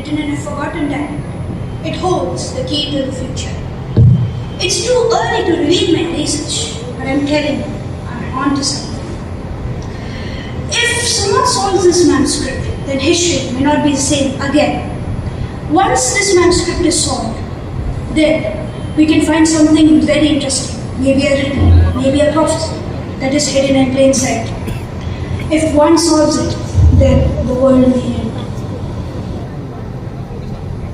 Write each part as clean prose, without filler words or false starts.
written in a forgotten time. It holds the key to the future. It's too early to reveal my research, but I'm telling you, I'm onto something. If someone solves this manuscript, then history may not be the same again. Once this manuscript is solved, then we can find something very interesting, maybe a riddle, maybe a prophecy that is hidden in plain sight. If one solves it, then the world may end.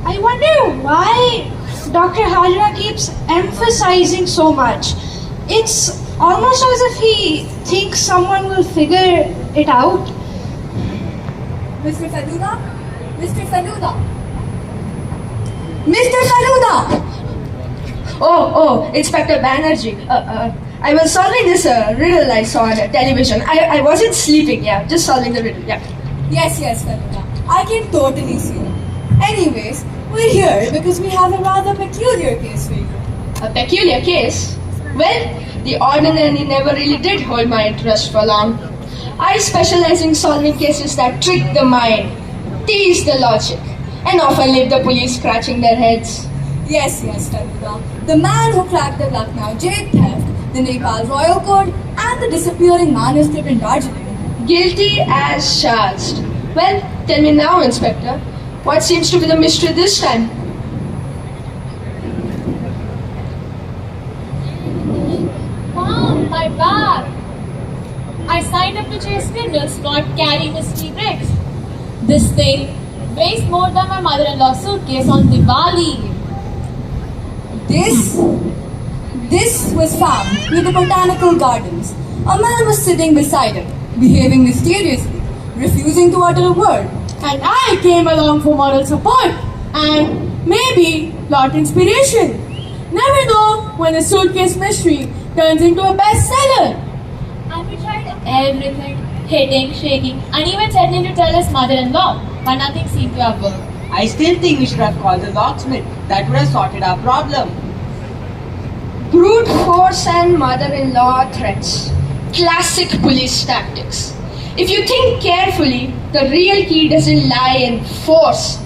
I wonder why Dr. Hajra keeps emphasizing so much. It's almost as if he thinks someone will figure it out. Mr. Faluda? Mr. Faluda? Mr. Faluda! Oh, Inspector Banerjee. I was solving this riddle I saw on television. I wasn't sleeping, yeah, just solving the riddle, yeah. Yes, Faluda. I can totally see it. Anyways, we're here because we have a rather peculiar case for you. A peculiar case? Well, the ordinary never really did hold my interest for long. I specialize in solving cases that trick the mind, tease the logic, and often leave the police scratching their heads. Yes, Faluda. The man who cracked the Lucknow jade theft, the Nepal royal code, and the disappearing manuscript in Darjeeling. Guilty as charged. Well, tell me now, Inspector, what seems to be the mystery this time? Mom, my bag! I signed up to chase criminals, not carry mystery bricks. This thing weighs more than my mother-in-law's suitcase on Diwali. This was found near the botanical gardens. A man was sitting beside it, behaving mysteriously, refusing to utter a word. And I came along for moral support and maybe plot inspiration. Never know when a suitcase mystery turns into a bestseller. And we tried everything, hitting, shaking, and even threatening to tell his mother-in-law, but nothing seemed to have worked. I still think we should have called the locksmith. That would have sorted our problem. Brute force and mother-in-law threats. Classic police tactics. If you think carefully, the real key doesn't lie in force,